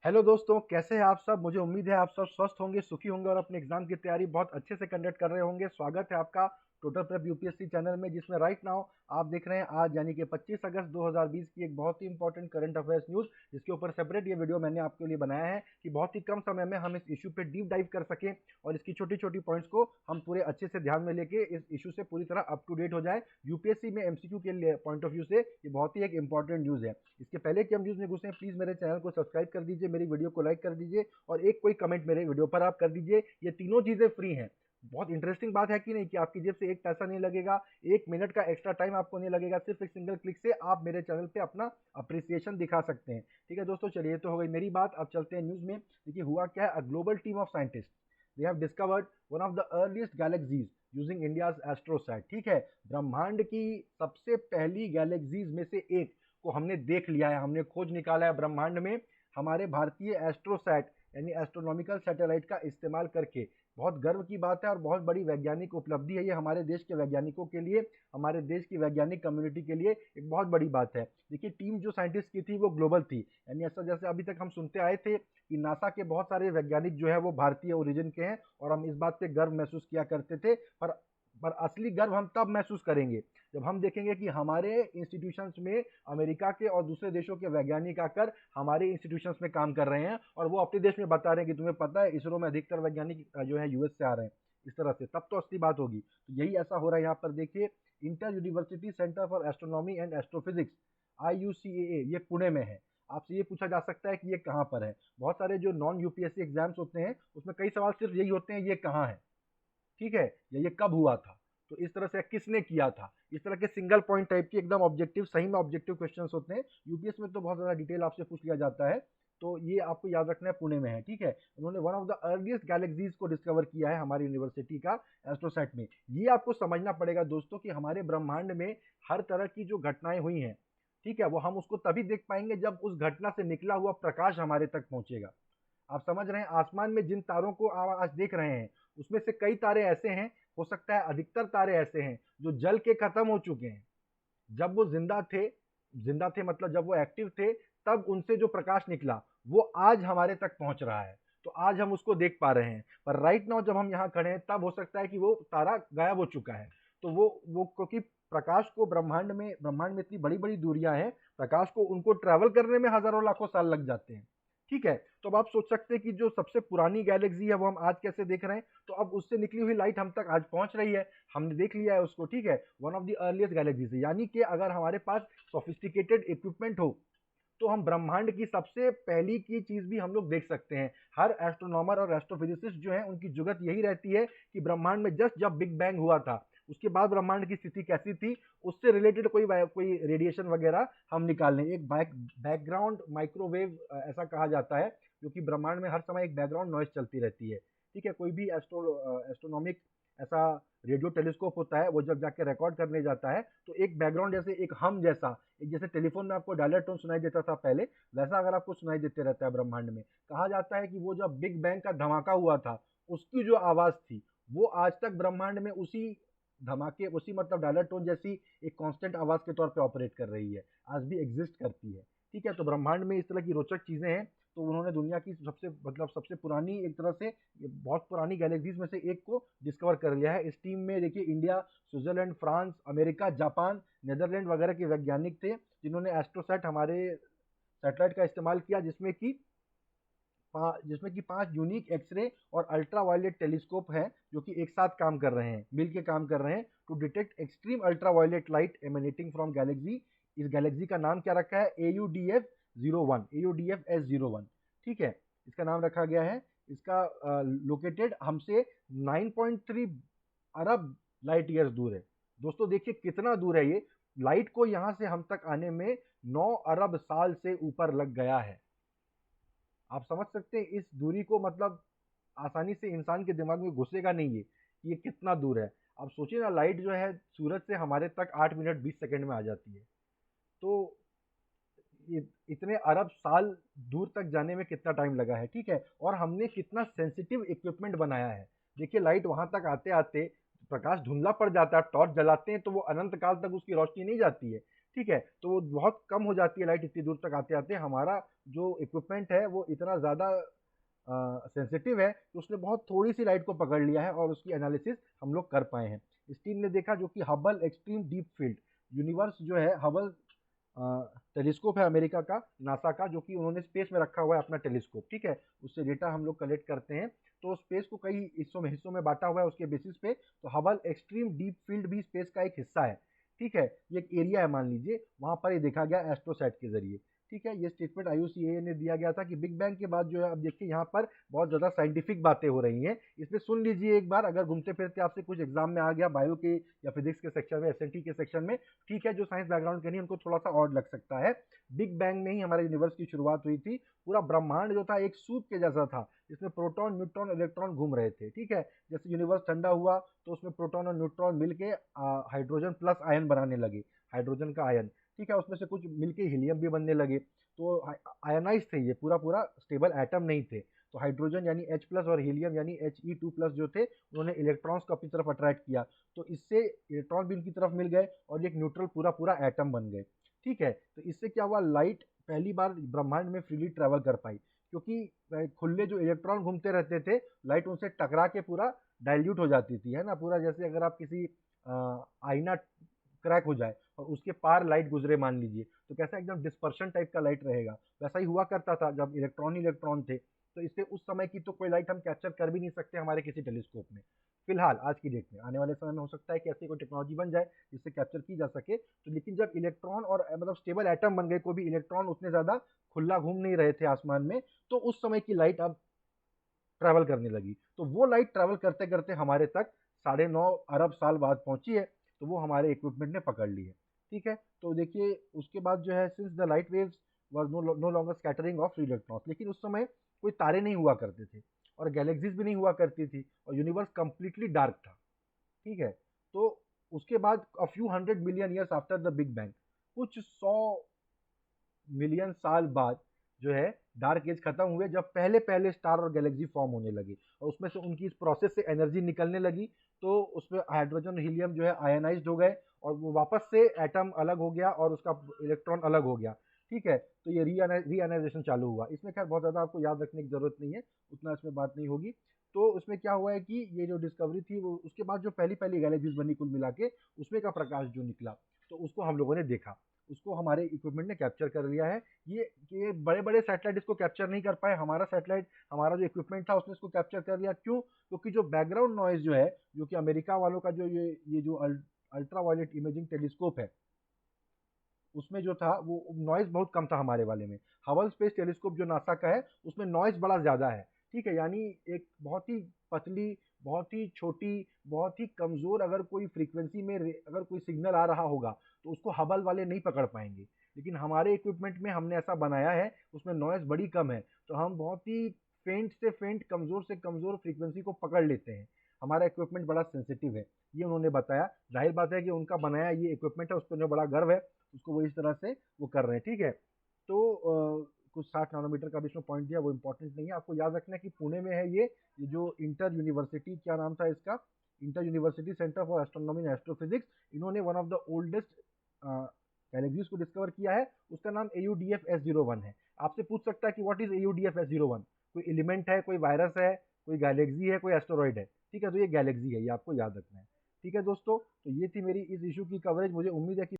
Hello दोस्तों, कैसे हैं आप सब। मुझे उम्मीद है आप सब स्वस्थ होंगे, सुखी होंगे और अपने एग्जाम की तैयारी बहुत अच्छे से कंडक्ट कर रहे होंगे। स्वागत है आपका टोटल प्रेप यूपीएससी चैनल में, जिसमें राइट नाउ आप देख रहे हैं आज यानी कि 25 अगस्त 2020 की एक बहुत ही इंपॉर्टेंट करंट अफेयर्स न्यूज़, जिसके ऊपर सेपरेट ये वीडियो मैंने आपके लिए बनाया है कि बहुत ही कम समय में हम इस इशू पे डीप डाइव कर सकें और इसकी छोटी छोटी पॉइंट्स को हम पूरे अच्छे से ध्यान में लेके इस इशू से पूरी तरह अप टू डेट हो जाए। यूपीएससी में एमसीक्यू के पॉइंट ऑफ व्यू से ये बहुत ही एक इंपॉर्टेंट न्यूज़ है। इसके पहले कि हम न्यूज़ में घुसें, प्लीज़ मेरे चैनल को सब्सक्राइब कर दीजिए, मेरी वीडियो को लाइक कर दीजिए और एक कोई कमेंट मेरे वीडियो पर आप कर दीजिए। ये तीनों चीज़ें फ्री हैं। बहुत इंटरेस्टिंग बात है कि नहीं, कि आपकी जेब से एक पैसा नहीं लगेगा, 1 मिनट का एक्स्ट्रा टाइम आपको नहीं लगेगा। सिर्फ एक सिंगल क्लिक से आप मेरे चैनल पे अपना अप्रिसिएशन दिखा सकते हैं। ठीक है दोस्तों, चलिए तो हो गई मेरी बात। अब चलते हैं न्यूज़ में। देखिए हुआ क्या है, a global team of scientist they have discovered one of the earliest galaxies using India's AstroSat. ठीक है, ब्रह्मांड की सबसे पहली गैलेक्सीज में से एक को हमने देख लिया है, हमने खोज निकाला है ब्रह्मांड में हमारे भारतीय एस्ट्रोसैट यानी एस्ट्रोनॉमिकल सैटेलाइट का इस्तेमाल करके। बहुत गर्व की बात है और बहुत बड़ी वैज्ञानिक उपलब्धि है ये हमारे देश के वैज्ञानिकों के लिए, हमारे देश की वैज्ञानिक कम्युनिटी के लिए एक बहुत बड़ी बात है। देखिए टीम जो साइंटिस्ट की थी वो ग्लोबल थी, यानी ऐसा जैसे अभी तक हम सुनते आए थे कि नासा के बहुत सारे वैज्ञानिक जो है वो भारतीय ओरिजिन के हैं और हम इस बात पे गर्व महसूस किया करते थे। पर असली गर्व हम तब महसूस करेंगे जब हम देखेंगे कि हमारे इंस्टीट्यूशंस में अमेरिका के और दूसरे देशों के वैज्ञानिक आकर हमारे इंस्टीट्यूशंस में काम कर रहे हैं और वो अपने देश में बता रहे हैं कि तुम्हें पता है इसरो में अधिकतर वैज्ञानिक जो है यूएस से आ रहे हैं। इस तरह से तब तो असली बात होगी। तो यही ऐसा हो रहा है यहाँ पर। देखिए, inter University Centre for Astronomy and astrophysics IUCAA ये पुणे में है। आपसे ये पूछा जा सकता है कि ये कहाँ पर है। बहुत सारे जो नॉन यूपीएससी एग्जाम्स होते हैं उसमें कई सवाल सिर्फ यही होते हैं, ये कहाँ है, ठीक है, या ये कब हुआ था, तो इस तरह से किसने किया था, इस तरह के सिंगल पॉइंट टाइप की एकदम ऑब्जेक्टिव, सही में ऑब्जेक्टिव क्वेश्चंस होते हैं। यूपीएस में तो बहुत ज़्यादा डिटेल आपसे पूछ लिया जाता है। तो ये आपको याद रखना है, पुणे में है। ठीक है, उन्होंने one of the earliest galaxies को डिस्कवर किया है हमारी यूनिवर्सिटी का एस्ट्रोसैट में। ये आपको समझना पड़ेगा दोस्तों कि हमारे ब्रह्मांड में हर तरह की जो घटनाएं हुई हैं, ठीक है, वो हम उसको तभी देख पाएंगे जब उस घटना से निकला हुआ प्रकाश हमारे तक पहुंचेगा। आप समझ रहे हैं, आसमान में जिन तारों को आप आज देख रहे हैं उसमें से कई तारे ऐसे हैं, हो सकता है अधिकतर तारे ऐसे हैं जो जल के खत्म हो चुके हैं। जब वो जिंदा थे मतलब जब वो एक्टिव थे, तब उनसे जो प्रकाश निकला वो आज हमारे तक पहुंच रहा है। तो आज हम उसको देख पा रहे हैं। पर राइट नाउ जब हम यहाँ खड़े हैं तब हो सकता है कि वो तारा गायब हो चुका है। तो वो क्योंकि प्रकाश को ब्रह्मांड में इतनी बड़ी बड़ी दूरियां हैं, प्रकाश को उनको ट्रैवल करने में हजारों लाखों साल लग जाते हैं। ठीक है, तो अब आप सोच सकते हैं कि जो सबसे पुरानी गैलेक्सी है वो हम आज कैसे देख रहे हैं। तो अब उससे निकली हुई लाइट हम तक आज पहुंच रही है, हमने देख लिया है उसको। ठीक है, one of the earliest galaxies, यानी कि अगर हमारे पास सोफिस्टिकेटेड इक्विपमेंट हो तो हम ब्रह्मांड की सबसे पहली की चीज भी हम लोग देख सकते हैं। हर एस्ट्रोनॉमर और एस्ट्रोफिजिसिस्ट जो है उनकी जुगत यही रहती है कि ब्रह्मांड में जस्ट जब बिग बैंग हुआ था उसके बाद ब्रह्मांड की स्थिति कैसी थी, उससे रिलेटेड कोई रेडिएशन वगैरह हम निकाल लें। एक बैकग्राउंड माइक्रोवेव ऐसा कहा जाता है, क्योंकि ब्रह्मांड में हर समय एक बैकग्राउंड नॉइज चलती रहती है। ठीक है, कोई भी एस्ट्रोनॉमिक ऐसा रेडियो टेलीस्कोप होता है, वो जब जाके रिकॉर्ड करने जाता है तो एक बैकग्राउंड जैसे एक हम जैसा, एक जैसे टेलीफोन में आपको डायलर टोन सुनाई देता था पहले, वैसा अगर आपको सुनाई देते रहता है ब्रह्मांड में। कहा जाता है कि वो जब बिग बैंग का धमाका हुआ था उसकी जो आवाज थी वो आज तक ब्रह्मांड में उसी धमाके, उसी मतलब डायलर टोन जैसी एक कांस्टेंट आवाज के तौर पे ऑपरेट कर रही है, आज भी एग्जिस्ट करती है। ठीक है, तो ब्रह्मांड में इस तरह की रोचक चीजें हैं। तो उन्होंने दुनिया की सबसे पुरानी, एक तरह से बहुत पुरानी गैलेक्सीज में से एक को डिस्कवर कर लिया है। इस टीम में देखिए India, Switzerland, France, America, Japan, Netherland वगैरह के वैज्ञानिक थे जिन्होंने एस्ट्रोसैट हमारे सैटेलाइट का इस्तेमाल किया, जिसमें कि 5 यूनिक एक्सरे और अल्ट्रा वायलेट टेलीस्कोप हैं जो कि एक साथ काम कर रहे हैं, मिल के काम कर रहे हैं to detect extreme ultraviolet light emanating from galaxy. इस गैलेक्सी का नाम क्या रखा है, AUDF-01 ठीक है, इसका नाम रखा गया है। इसका लोकेटेड हमसे 9.3 अरब लाइट ईयर्स दूर है। दोस्तों देखिए कितना दूर है ये, लाइट को यहां से हम तक आने में 9 अरब साल से ऊपर लग गया है। आप समझ सकते हैं इस दूरी को, मतलब आसानी से इंसान के दिमाग में घुसेगा नहीं ये कि ये कितना दूर है। आप सोचिए ना, लाइट जो है सूरज से हमारे तक 8 मिनट 20 सेकंड में आ जाती है। तो ये इतने अरब साल दूर तक जाने में कितना टाइम लगा है। ठीक है, और हमने कितना सेंसिटिव इक्विपमेंट बनाया है। देखिए लाइट वहां तक आते आते प्रकाश धुंधला पड़ जाता है, टॉर्च जलाते हैं तो वो अनंत काल तक उसकी रोशनी नहीं जाती है। ठीक है, तो वो बहुत कम हो जाती है लाइट इतनी दूर तक आते आते। हमारा जो इक्विपमेंट है वो इतना ज़्यादा सेंसिटिव है कि उसने बहुत थोड़ी सी लाइट को पकड़ लिया है और उसकी एनालिसिस हम लोग कर पाए हैं। इस टीम ने देखा जो कि Hubble extreme deep field universe जो है, हबल टेलीस्कोप है अमेरिका का, नासा का, जो कि उन्होंने स्पेस में रखा हुआ है अपना टेलीस्कोप। ठीक है, उससे डेटा हम लोग कलेक्ट करते हैं। तो स्पेस को कई हिस्सों में बांटा हुआ है उसके बेसिस पे। तो हबल एक्सट्रीम डीप फील्ड भी स्पेस का एक हिस्सा है। ठीक है, ये एक एरिया है मान लीजिए, वहां पर ये देखा गया एस्ट्रोसैट के जरिए। ठीक है, ये स्टेटमेंट आईयूसीएए ने दिया गया था कि बिग बैंग के बाद जो है, अब देखिए यहाँ पर बहुत ज़्यादा साइंटिफिक बातें हो रही हैं, इसमें सुन लीजिए एक बार, अगर घूमते फिरते आपसे कुछ एग्जाम में आ गया बायो के या फिजिक्स के सेक्शन में, एसएनटी के सेक्शन में, ठीक है, जो साइंस बैकग्राउंड के नहीं उनको थोड़ा सा ऑड लग सकता है। बिग बैंग में ही हमारे यूनिवर्स की शुरुआत हुई थी। पूरा ब्रह्मांड जो था एक सूप के जैसा था, जिसमें प्रोटॉन, न्यूट्रॉन, इलेक्ट्रॉन घूम रहे थे। ठीक है, जैसे यूनिवर्स ठंडा हुआ तो उसमें प्रोटॉन और न्यूट्रॉन मिलके हाइड्रोजन प्लस आयन बनाने लगे, हाइड्रोजन का आयन। ठीक है, उसमें से कुछ मिलके हीलियम भी बनने लगे। तो आयनाइज थे, ये पूरा पूरा स्टेबल एटम नहीं थे। तो हाइड्रोजन यानी H प्लस और हीलियम यानी He2 प्लस जो थे, उन्होंने इलेक्ट्रॉन्स को अपनी तरफ अट्रैक्ट किया। तो इससे इलेक्ट्रॉन भी उनकी तरफ मिल गए और एक न्यूट्रल पूरा पूरा एटम बन गए। ठीक है, तो इससे क्या हुआ, लाइट पहली बार ब्रह्मांड में फ्रीली ट्रेवल कर पाई, क्योंकि खुले जो इलेक्ट्रॉन घूमते रहते थे, लाइट उनसे टकरा के पूरा डाइल्यूट हो जाती थी, है ना। पूरा जैसे अगर आप किसी आईना क्रैक हो जाए और उसके पार लाइट गुजरे मान लीजिए, तो कैसा एकदम डिस्पर्शन टाइप का लाइट रहेगा, वैसा ही हुआ करता था जब इलेक्ट्रॉन ही इलेक्ट्रॉन थे। तो इससे उस समय की तो कोई लाइट हम कैप्चर कर भी नहीं सकते हमारे किसी टेलीस्कोप में फिलहाल आज की डेट में। आने वाले समय में हो सकता है कि ऐसी कोई टेक्नोलॉजी बन जाए जिससे कैप्चर की जा सके। तो लेकिन जब इलेक्ट्रॉन और मतलब स्टेबल एटम बन गए, कोई भी इलेक्ट्रॉन उतने ज़्यादा खुला घूम नहीं रहे थे आसमान में, तो उस समय की लाइट अब ट्रैवल करने लगी। तो वो लाइट ट्रैवल करते करते हमारे तक 9.5 अरब साल बाद पहुंची है। तो वो हमारे इक्विपमेंट ने पकड़ ली है। ठीक है, तो देखिए उसके बाद जो है, since the light waves were no longer scattering off free electrons, लेकिन उस समय कोई तारे नहीं हुआ करते थे और गैलेक्सीज भी नहीं हुआ करती थी और यूनिवर्स कंप्लीटली डार्क था। ठीक है, तो उसके बाद a few 100 million years after the big bang, कुछ 100 मिलियन साल बाद जो है डार्क एज खत्म हुए, जब पहले पहले स्टार और गैलेक्सी फॉर्म होने लगे और उसमें से उनकी इस प्रोसेस से एनर्जी निकलने लगी। तो उसमें हाइड्रोजन और हीलियम जो है आयनाइज्ड हो गए और वो वापस से एटम अलग हो गया और उसका इलेक्ट्रॉन अलग हो गया। ठीक है, तो ये रीअनाइजेशन चालू हुआ। इसमें खैर बहुत ज़्यादा आपको याद रखने की जरूरत नहीं है, उतना इसमें बात नहीं होगी। तो उसमें क्या हुआ है कि ये जो डिस्कवरी थी, वो उसके बाद जो पहली पहली गैलेक्सीज बनी कुल मिला के, उसमें का प्रकाश जो निकला, तो उसको हम लोगों ने देखा, उसको हमारे इक्विपमेंट ने कैप्चर कर लिया है। ये बड़े बड़े सैटेलाइट इसको कैप्चर नहीं कर पाए, हमारा सैटेलाइट, हमारा जो इक्विपमेंट था उसने इसको कैप्चर कर लिया। क्यों? क्योंकि जो बैकग्राउंड नॉइज जो है, जो कि अमेरिका वालों का जो ये जो अल्ट्रा वायलेट इमेजिंग टेलीस्कोप है, उसमें जो था वो नॉइज़ बहुत कम था हमारे वाले में। हबल स्पेस टेलीस्कोप जो नासा का है, उसमें नॉइज़ बड़ा ज़्यादा है। ठीक है, यानी एक बहुत ही पतली, बहुत ही छोटी, बहुत ही कमज़ोर अगर कोई फ्रीक्वेंसी में अगर कोई सिग्नल आ रहा होगा, तो उसको हबल वाले नहीं पकड़ पाएंगे। लेकिन हमारे इक्विपमेंट में हमने ऐसा बनाया है, उसमें नॉइज़ बड़ी कम है, तो हम बहुत ही फेंट से फेंट, कमज़ोर से कमज़ोर फ्रीक्वेंसी को पकड़ लेते हैं। हमारा इक्विपमेंट बड़ा सेंसिटिव है, ये उन्होंने बताया। जाहिर बात है कि उनका बनाया ये इक्विपमेंट है, उस पर उन्हें बड़ा गर्व है, उसको वो इस तरह से वो कर रहे हैं। ठीक है, तो कुछ 60 नैनोमीटर का भी इसमें पॉइंट दिया, वो इंपॉर्टेंट नहीं है। आपको याद रखना है कि पुणे में है ये जो इंटर यूनिवर्सिटी, क्या नाम था इसका, Inter University Centre for Astronomy and Astrophysics, इन्होंने one of the oldest galaxies को डिस्कवर किया है। उसका नाम AUDF-S01 है। आपसे पूछ सकता है कि व्हाट इज AUDF-S01, कोई एलिमेंट है, कोई वायरस है, कोई गैलेक्सी है, कोई एस्टेरॉइड है। ठीक है, तो ये गैलेक्सी है, ये आपको याद रखना है। ठीक है दोस्तों, तो ये थी मेरी इस इशू की कवरेज। मुझे उम्मीद है कि